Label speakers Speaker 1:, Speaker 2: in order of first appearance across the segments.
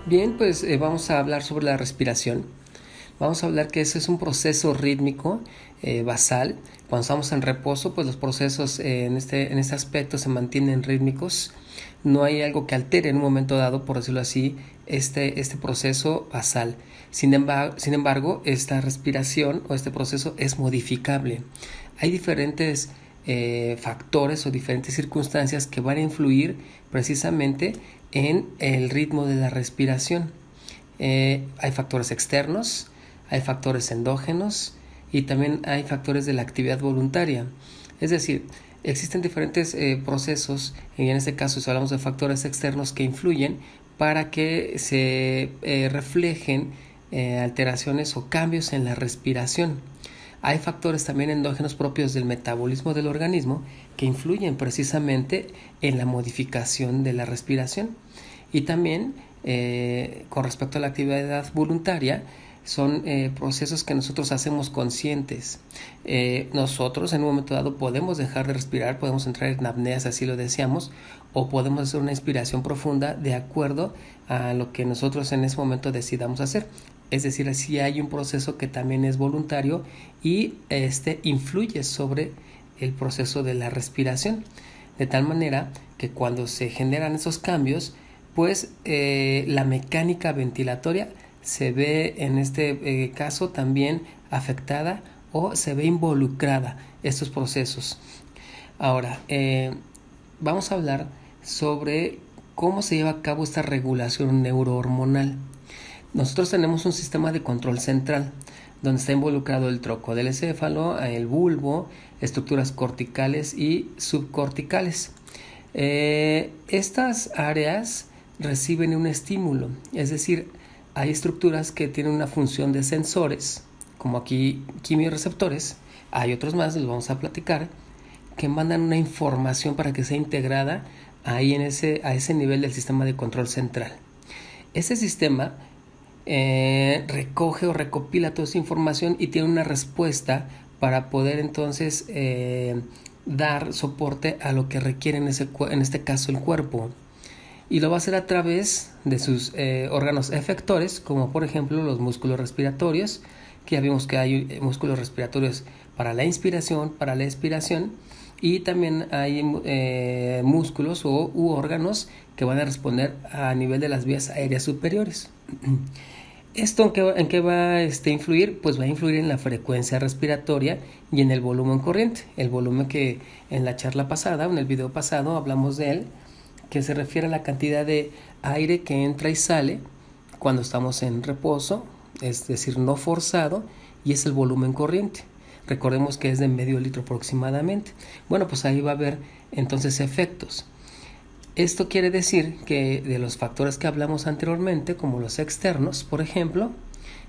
Speaker 1: Bien, pues vamos a hablar sobre la respiración. Vamos a hablar que ese es un proceso rítmico basal. Cuando estamos en reposo, pues los procesos en este aspecto se mantienen rítmicos. No hay algo que altere en un momento dado, por decirlo así, este proceso basal. Sin embargo, esta respiración o este proceso es modificable. Hay diferentes factores o diferentes circunstancias que van a influir precisamente en el ritmo de la respiración. Hay factores externos, hay factores endógenos y también hay factores de la actividad voluntaria. Es decir, existen diferentes procesos, y en este caso si hablamos de factores externos que influyen para que se reflejen alteraciones o cambios en la respiración. Hay factores también endógenos propios del metabolismo del organismo que influyen precisamente en la modificación de la respiración. Y también con respecto a la actividad voluntaria, son procesos que nosotros hacemos conscientes. Nosotros en un momento dado podemos dejar de respirar, podemos entrar en apnea si así lo deseamos, o podemos hacer una inspiración profunda de acuerdo a lo que nosotros en ese momento decidamos hacer. Es decir, si hay un proceso que también es voluntario y influye sobre el proceso de la respiración. De tal manera que cuando se generan esos cambios, pues la mecánica ventilatoria se ve en este caso también afectada o se ve involucrada estos procesos. Ahora, vamos a hablar sobre cómo se lleva a cabo esta regulación neurohormonal. Nosotros tenemos un sistema de control central donde está involucrado el tronco del encéfalo, el bulbo, estructuras corticales y subcorticales. Estas áreas reciben un estímulo, es decir, hay estructuras que tienen una función de sensores, como aquí quimiorreceptores, hay otros más, los vamos a platicar, que mandan una información para que sea integrada ahí a ese nivel del sistema de control central. Ese sistema recoge o recopila toda esa información y tiene una respuesta para poder entonces dar soporte a lo que requiere en este caso el cuerpo, y lo va a hacer a través de sus órganos efectores, como por ejemplo los músculos respiratorios, que ya vimos que hay músculos respiratorios para la inspiración, para la expiración, y también hay músculos u órganos que van a responder a nivel de las vías aéreas superiores. ¿Esto en qué va a influir? Pues va a influir en la frecuencia respiratoria y en el volumen corriente. El volumen que en la charla pasada, en el video pasado, hablamos de él, que se refiere a la cantidad de aire que entra y sale cuando estamos en reposo, es decir, no forzado, y es el volumen corriente. Recordemos que es de medio litro aproximadamente. Bueno, pues ahí va a haber entonces efectos. Esto quiere decir que de los factores que hablamos anteriormente, como los externos, por ejemplo,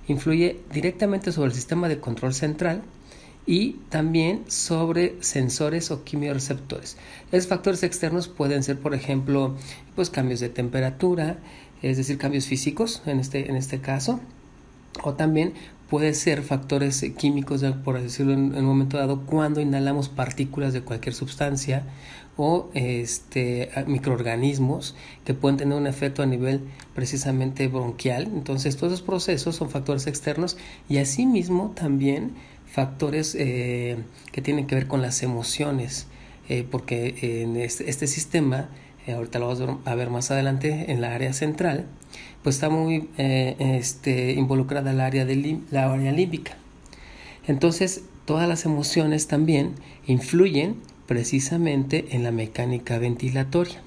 Speaker 1: influye directamente sobre el sistema de control central y también sobre sensores o quimiorreceptores. Esos factores externos pueden ser, por ejemplo, pues cambios de temperatura, es decir, cambios físicos en este caso, o también puede ser factores químicos, por decirlo en un momento dado, cuando inhalamos partículas de cualquier sustancia o microorganismos que pueden tener un efecto a nivel precisamente bronquial. Entonces todos esos procesos son factores externos, y asimismo también factores que tienen que ver con las emociones, porque en este sistema, ahorita lo vamos a ver más adelante en la área central, pues está muy involucrada la área límbica. Entonces todas las emociones también influyen precisamente en la mecánica ventilatoria.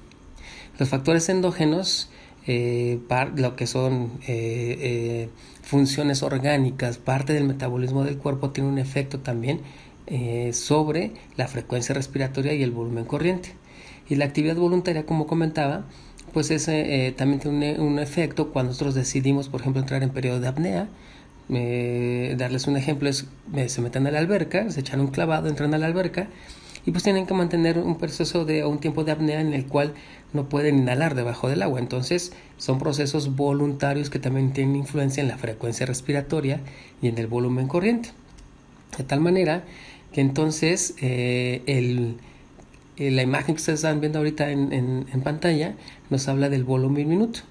Speaker 1: Los factores endógenos, lo que son funciones orgánicas, parte del metabolismo del cuerpo, tiene un efecto también sobre la frecuencia respiratoria y el volumen corriente. Y la actividad voluntaria, como comentaba, pues también tiene un efecto cuando nosotros decidimos, por ejemplo, entrar en periodo de apnea. Darles un ejemplo es, se meten a la alberca, se echan un clavado, entran a la alberca, y pues tienen que mantener un proceso o un tiempo de apnea en el cual no pueden inhalar debajo del agua. Entonces son procesos voluntarios que también tienen influencia en la frecuencia respiratoria y en el volumen corriente, de tal manera que entonces la imagen que ustedes están viendo ahorita en pantalla nos habla del volumen minuto.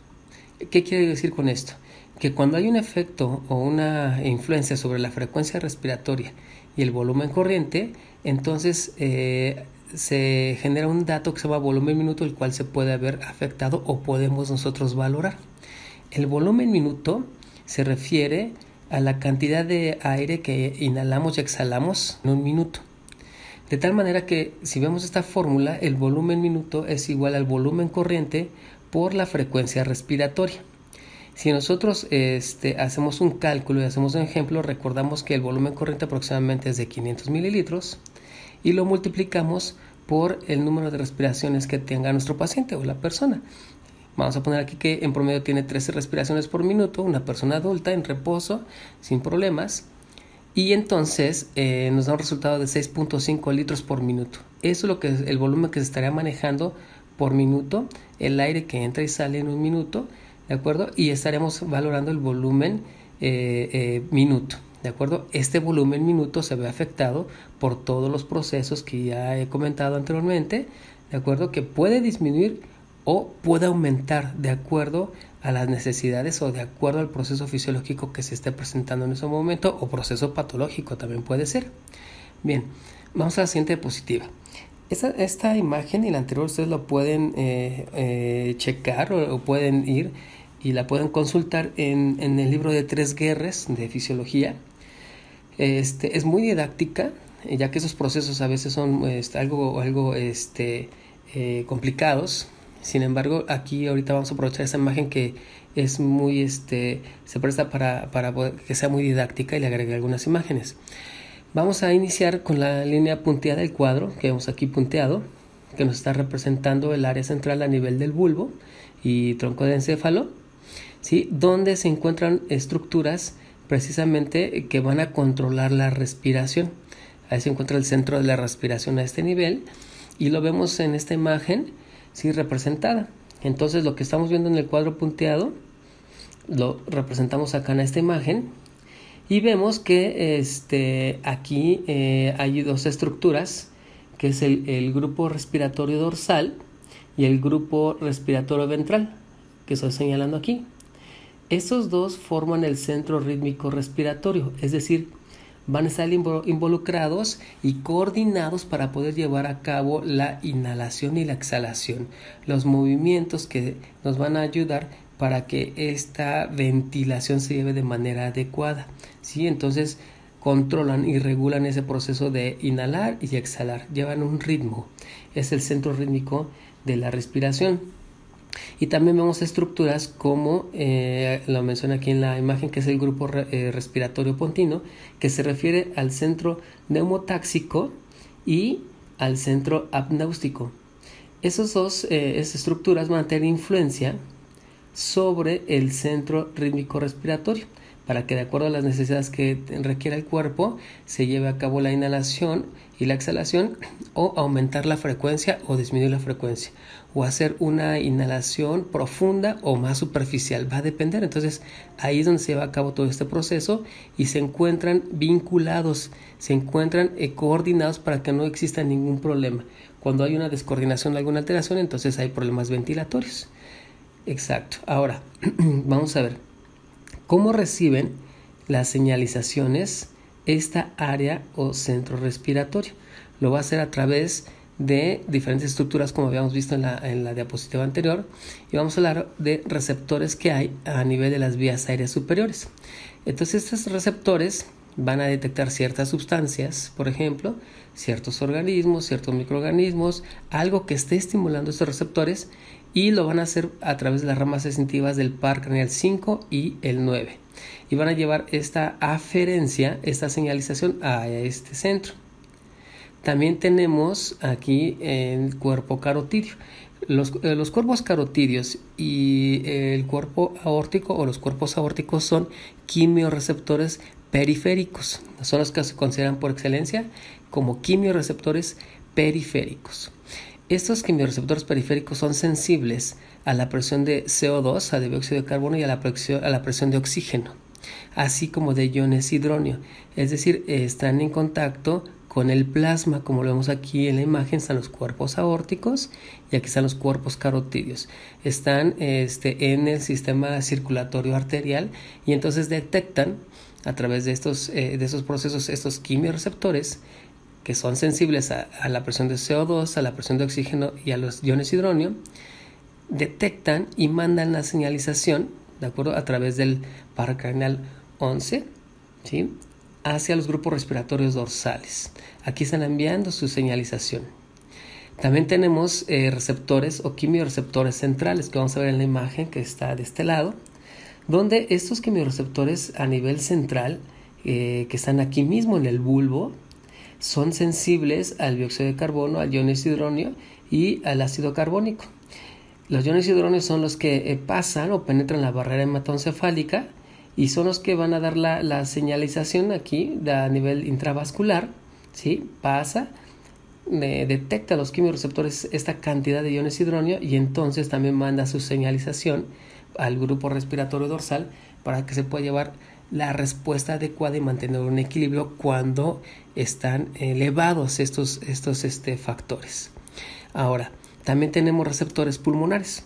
Speaker 1: ¿Qué quiere decir con esto? Que cuando hay un efecto o una influencia sobre la frecuencia respiratoria y el volumen corriente, entonces se genera un dato que se llama volumen minuto, el cual se puede haber afectado o podemos nosotros valorar. El volumen minuto se refiere a la cantidad de aire que inhalamos y exhalamos en un minuto. De tal manera que si vemos esta fórmula, el volumen minuto es igual al volumen corriente por la frecuencia respiratoria. Si nosotros hacemos un cálculo y hacemos un ejemplo, recordamos que el volumen corriente aproximadamente es de 500 mililitros y lo multiplicamos por el número de respiraciones que tenga nuestro paciente o la persona. Vamos a poner aquí que en promedio tiene 13 respiraciones por minuto, una persona adulta en reposo, sin problemas. Y entonces nos da un resultado de 6.5 litros por minuto. Eso es lo que es el volumen que se estaría manejando por minuto, el aire que entra y sale en un minuto, ¿de acuerdo? Y estaremos valorando el volumen minuto, ¿de acuerdo? Este volumen minuto se ve afectado por todos los procesos que ya he comentado anteriormente, ¿de acuerdo? Que puede disminuir o puede aumentar de acuerdo a las necesidades o de acuerdo al proceso fisiológico que se esté presentando en ese momento o proceso patológico también puede ser. Bien, vamos a la siguiente diapositiva. Esta imagen y la anterior ustedes lo pueden checar o pueden ir y la pueden consultar en el libro de 3 guerras de fisiología. Es muy didáctica, ya que esos procesos a veces son algo complicados. Sin embargo, aquí ahorita vamos a aprovechar esa imagen que es muy, se presta para que sea muy didáctica y le agregué algunas imágenes. Vamos a iniciar con la línea punteada del cuadro, que vemos aquí punteado, que nos está representando el área central a nivel del bulbo y tronco de encéfalo, ¿sí? Donde se encuentran estructuras precisamente que van a controlar la respiración. Ahí se encuentra el centro de la respiración a este nivel y lo vemos en esta imagen, sí, representada. Entonces lo que estamos viendo en el cuadro punteado lo representamos acá en esta imagen y vemos que aquí hay dos estructuras, que es el grupo respiratorio dorsal y el grupo respiratorio ventral, que estoy señalando aquí. Estos dos forman el centro rítmico respiratorio, es decir, van a estar involucrados y coordinados para poder llevar a cabo la inhalación y la exhalación, los movimientos que nos van a ayudar para que esta ventilación se lleve de manera adecuada, ¿sí? Entonces controlan y regulan ese proceso de inhalar y exhalar, llevan un ritmo, es el centro rítmico de la respiración. Y también vemos estructuras como lo menciona aquí en la imagen, que es el grupo respiratorio pontino, que se refiere al centro neumotáxico y al centro apnáustico. Esas dos estructuras van a tener influencia sobre el centro rítmico respiratorio, para que de acuerdo a las necesidades que requiera el cuerpo se lleve a cabo la inhalación y la exhalación, o aumentar la frecuencia o disminuir la frecuencia, o hacer una inhalación profunda o más superficial, va a depender. Entonces ahí es donde se lleva a cabo todo este proceso y se encuentran vinculados, se encuentran coordinados para que no exista ningún problema. Cuando hay una descoordinación o alguna alteración, entonces hay problemas ventilatorios. Exacto. Ahora vamos a ver cómo reciben las señalizaciones esta área o centro respiratorio. Lo va a hacer a través de diferentes estructuras, como habíamos visto en la diapositiva anterior, y vamos a hablar de receptores que hay a nivel de las vías aéreas superiores. Entonces estos receptores van a detectar ciertas sustancias, por ejemplo, ciertos organismos, ciertos microorganismos, algo que esté estimulando estos receptores, y lo van a hacer a través de las ramas sensitivas del par craneal 5 y el 9. Y van a llevar esta aferencia, esta señalización a este centro. También tenemos aquí el cuerpo carotidio. Los cuerpos carotidios y el cuerpo aórtico o los cuerpos aórticos son quimiorreceptores periféricos. Son los que se consideran por excelencia como quimiorreceptores periféricos. Estos quimiorreceptores periféricos son sensibles a la presión de CO2, a dióxido de carbono y a la presión de oxígeno, así como de iones hidróneo. Es decir, están en contacto con el plasma. Como lo vemos aquí en la imagen, están los cuerpos aórticos y aquí están los cuerpos carotídeos. Están en el sistema circulatorio arterial y entonces detectan a través de estos procesos estos quimiorreceptores que son sensibles a la presión de CO2, a la presión de oxígeno y a los iones hidronio, detectan y mandan la señalización, ¿de acuerdo?, a través del paracraneal 11, ¿sí?, hacia los grupos respiratorios dorsales. Aquí están enviando su señalización. También tenemos receptores o quimiorreceptores centrales, que vamos a ver en la imagen que está de este lado, donde estos quimiorreceptores a nivel central, que están aquí mismo en el bulbo, son sensibles al dióxido de carbono, al iones hidronio y al ácido carbónico. Los iones hidronios son los que pasan o penetran la barrera hematoencefálica y son los que van a dar la señalización aquí a nivel intravascular, ¿sí? Pasa, detecta los quimiorreceptores esta cantidad de iones hidronio y entonces también manda su señalización al grupo respiratorio dorsal para que se pueda llevar la respuesta adecuada y mantener un equilibrio cuando están elevados estos factores. Ahora, también tenemos receptores pulmonares.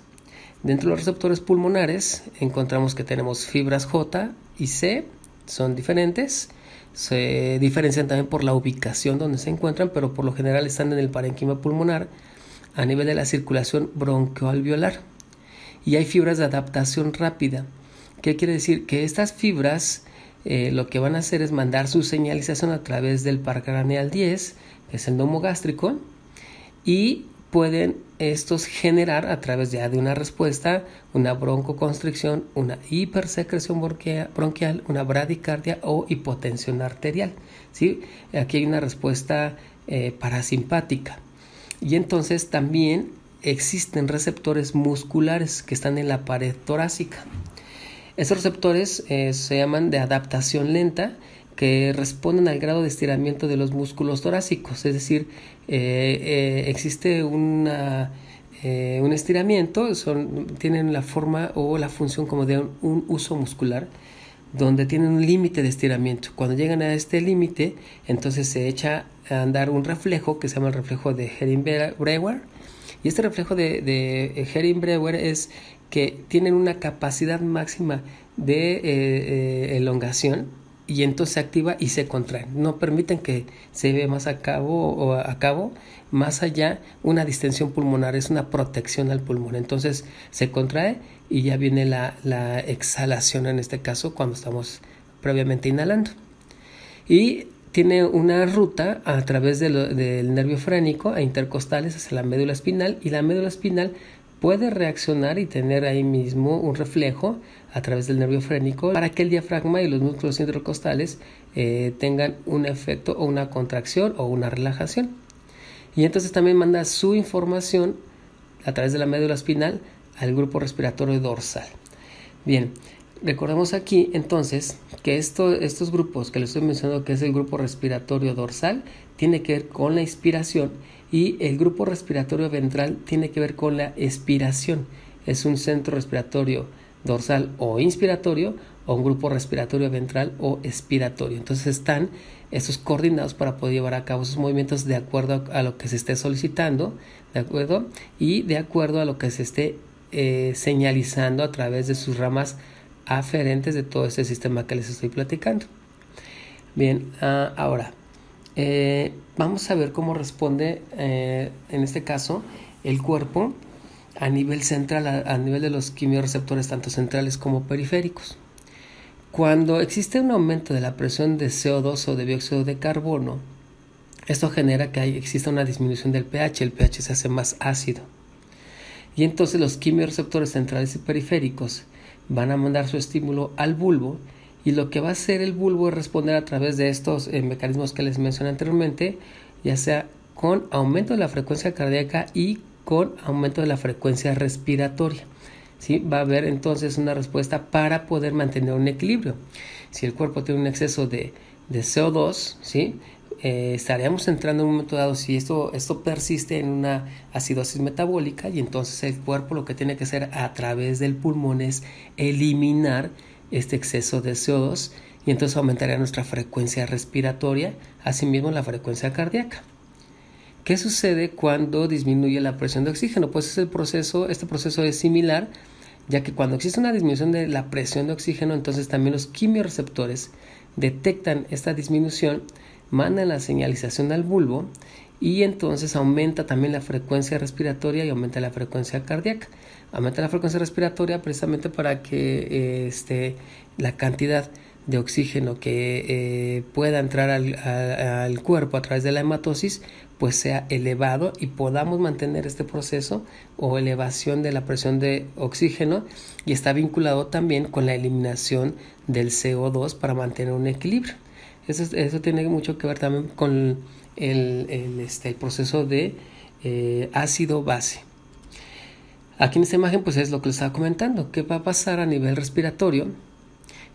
Speaker 1: Dentro de los receptores pulmonares encontramos que tenemos fibras J y C, son diferentes, se diferencian también por la ubicación donde se encuentran, pero por lo general están en el parénquima pulmonar a nivel de la circulación broncoalveolar. Y hay fibras de adaptación rápida. ¿Qué quiere decir? Que estas fibras lo que van a hacer es mandar su señalización a través del paracraneal 10, que es el domo gástrico, y pueden estos generar a través ya de una respuesta una broncoconstricción, una hipersecreción bronquial, una bradicardia o hipotensión arterial, ¿sí? Aquí hay una respuesta parasimpática. Y entonces también existen receptores musculares que están en la pared torácica. Estos receptores se llaman de adaptación lenta, que responden al grado de estiramiento de los músculos torácicos, es decir, existe un estiramiento, tienen la forma o la función como de un uso muscular, donde tienen un límite de estiramiento. Cuando llegan a este límite, entonces se echa a andar un reflejo que se llama el reflejo de Hering-Breuer, y este reflejo de Hering-Breuer es que tienen una capacidad máxima de elongación y entonces se activa y se contrae. No permiten que se lleve más a cabo más allá una distensión pulmonar, es una protección al pulmón. Entonces se contrae y ya viene la exhalación en este caso cuando estamos previamente inhalando. Y tiene una ruta a través del nervio frénico e intercostales hacia la médula espinal, y la médula espinal puede reaccionar y tener ahí mismo un reflejo a través del nervio frénico para que el diafragma y los músculos intercostales tengan un efecto o una contracción o una relajación. Y entonces también manda su información a través de la médula espinal al grupo respiratorio dorsal. Bien, recordemos aquí entonces que estos grupos que les estoy mencionando, que es el grupo respiratorio dorsal, tiene que ver con la inspiración, y el grupo respiratorio ventral tiene que ver con la expiración. Es un centro respiratorio dorsal o inspiratorio, o un grupo respiratorio ventral o expiratorio. Entonces están estos coordinados para poder llevar a cabo sus movimientos de acuerdo a lo que se esté solicitando, ¿de acuerdo? Y de acuerdo a lo que se esté señalizando a través de sus ramas aferentes de todo este sistema que les estoy platicando. Bien, ahora vamos a ver cómo responde en este caso el cuerpo a nivel central, a nivel de los quimiorreceptores tanto centrales como periféricos. Cuando existe un aumento de la presión de CO2 o de dióxido de carbono, esto genera que exista una disminución del pH, el pH se hace más ácido. Y entonces los quimiorreceptores centrales y periféricos van a mandar su estímulo al bulbo, y lo que va a hacer el bulbo es responder a través de estos mecanismos que les mencioné anteriormente, ya sea con aumento de la frecuencia cardíaca y con aumento de la frecuencia respiratoria. ¿Sí? Va a haber entonces una respuesta para poder mantener un equilibrio. Si el cuerpo tiene un exceso de CO2, ¿sí? Estaríamos entrando en un momento dado, si esto persiste, en una acidosis metabólica, y entonces el cuerpo lo que tiene que hacer a través del pulmón es eliminar este exceso de CO2 y entonces aumentaría nuestra frecuencia respiratoria, asimismo la frecuencia cardíaca. ¿Qué sucede cuando disminuye la presión de oxígeno? Pues este proceso es similar, ya que cuando existe una disminución de la presión de oxígeno, entonces también los quimiorreceptores detectan esta disminución, mandan la señalización al bulbo y entonces aumenta también la frecuencia respiratoria y aumenta la frecuencia cardíaca. Aumenta la frecuencia respiratoria precisamente para que la cantidad de oxígeno que pueda entrar al cuerpo a través de la hematosis pues sea elevado y podamos mantener este proceso o elevación de la presión de oxígeno, y está vinculado también con la eliminación del CO2 para mantener un equilibrio. Eso tiene mucho que ver también con el proceso de ácido-base. Aquí en esta imagen pues es lo que les estaba comentando. ¿Qué va a pasar a nivel respiratorio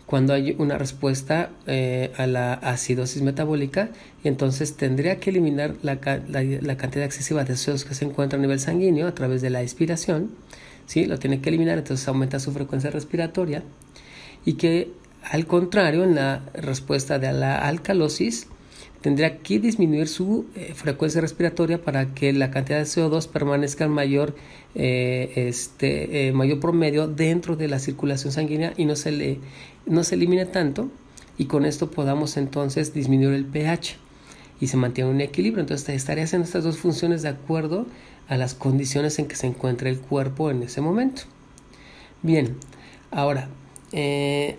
Speaker 1: cuando hay una respuesta a la acidosis metabólica? Y entonces tendría que eliminar la cantidad excesiva de CO2 que se encuentra a nivel sanguíneo a través de la expiración, ¿sí? Lo tiene que eliminar, entonces aumenta su frecuencia respiratoria, y que al contrario, en la respuesta de la alcalosis tendría que disminuir su frecuencia respiratoria para que la cantidad de CO2 permanezca en mayor promedio dentro de la circulación sanguínea y no se elimine tanto, y con esto podamos entonces disminuir el pH y se mantiene un equilibrio. Entonces estaría haciendo estas dos funciones de acuerdo a las condiciones en que se encuentra el cuerpo en ese momento. Bien, ahora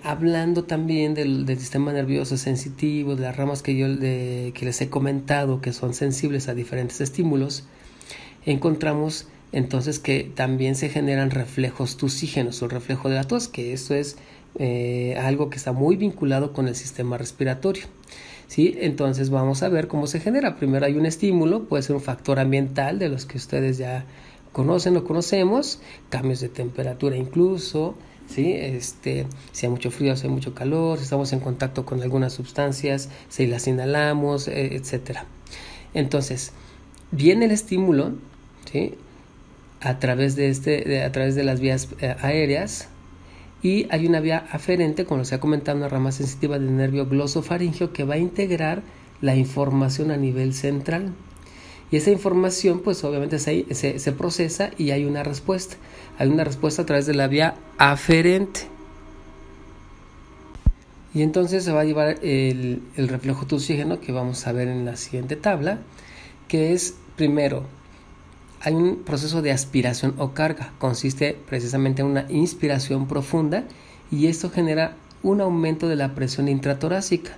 Speaker 1: hablando también del sistema nervioso sensitivo, de las ramas que les he comentado que son sensibles a diferentes estímulos, encontramos entonces que también se generan reflejos tusígenos o reflejo de la tos, que esto es algo que está muy vinculado con el sistema respiratorio, ¿sí? Entonces vamos a ver cómo se genera. Primero hay un estímulo, puede ser un factor ambiental de los que ustedes ya conocen o conocemos, cambios de temperatura incluso, ¿sí? Si hay mucho frío, si hay mucho calor, si estamos en contacto con algunas sustancias, si las inhalamos, etcétera. Entonces viene el estímulo, ¿sí? a través de las vías aéreas, y hay una vía aferente, como les he comentado, una rama sensitiva del nervio glosofaringeo que va a integrar la información a nivel central. Y esa información pues obviamente se procesa y hay una respuesta. Hay una respuesta a través de la vía aferente. Y entonces se va a llevar el reflejo tusígeno que vamos a ver en la siguiente tabla, que es, primero, hay un proceso de aspiración o carga. Consiste precisamente en una inspiración profunda y esto genera un aumento de la presión intratorácica.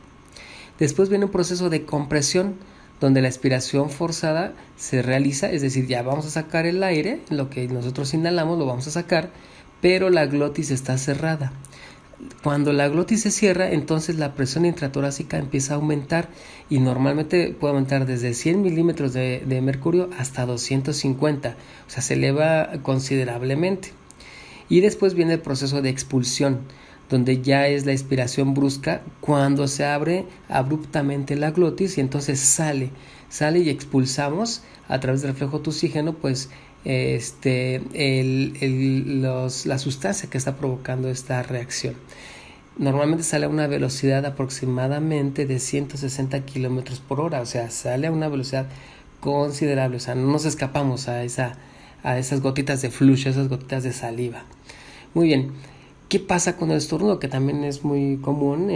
Speaker 1: Después viene un proceso de compresión, donde la expiración forzada se realiza, es decir, ya vamos a sacar el aire, lo que nosotros inhalamos lo vamos a sacar, pero la glotis está cerrada. Cuando la glotis se cierra, entonces la presión intratorácica empieza a aumentar, y normalmente puede aumentar desde 100 milímetros de mercurio hasta 250, o sea, se eleva considerablemente. Y después viene el proceso de expulsión, donde ya es la expiración brusca cuando se abre abruptamente la glotis y entonces sale y expulsamos a través del reflejo tusígeno pues la sustancia que está provocando esta reacción. Normalmente sale a una velocidad aproximadamente de 160 kilómetros por hora, o sea, sale a una velocidad considerable, o sea, no nos escapamos a esas gotitas de flujo, esas gotitas de saliva. Muy bien. ¿Qué pasa con el estornudo? Que también es muy común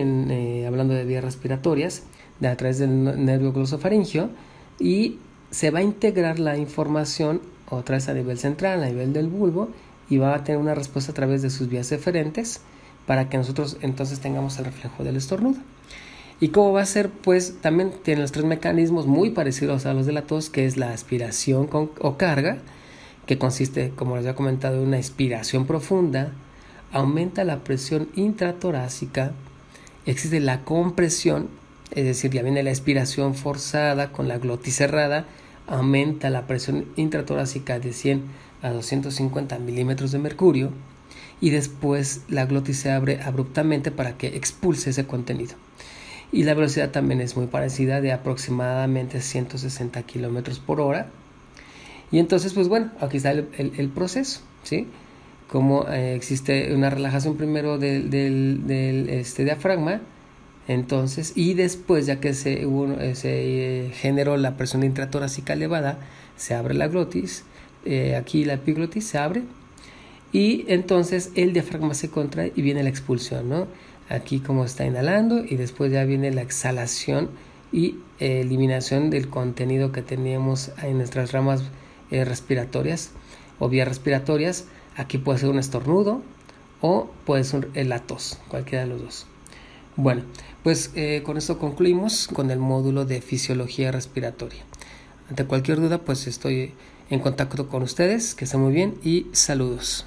Speaker 1: hablando de vías respiratorias, a través del nervio glosofaringeo, y se va a integrar la información otra vez a nivel central, a nivel del bulbo, y va a tener una respuesta a través de sus vías eferentes para que nosotros entonces tengamos el reflejo del estornudo. ¿Y cómo va a ser? Pues también tiene los tres mecanismos muy parecidos a los de la tos, que es la aspiración o carga, que consiste, como les había comentado, en una inspiración profunda, aumenta la presión intratorácica, existe la compresión, es decir, ya viene la expiración forzada con la glotis cerrada, aumenta la presión intratorácica de 100 a 250 milímetros de mercurio, y después la glotis se abre abruptamente para que expulse ese contenido. Y la velocidad también es muy parecida, de aproximadamente 160 kilómetros por hora. Y entonces, pues bueno, aquí está el proceso, ¿sí? Como existe una relajación primero del diafragma, Entonces, y después, ya que se generó la presión intratorácica elevada, se abre la glotis, aquí la epiglotis se abre, y entonces el diafragma se contrae y viene la expulsión, ¿no? Aquí como está inhalando, y después ya viene la exhalación y eliminación del contenido que teníamos en nuestras ramas respiratorias o vías respiratorias. Aquí puede ser un estornudo o puede ser la tos, cualquiera de los dos. Bueno, pues con esto concluimos con el módulo de fisiología respiratoria. Ante cualquier duda, pues estoy en contacto con ustedes. Que estén muy bien y saludos.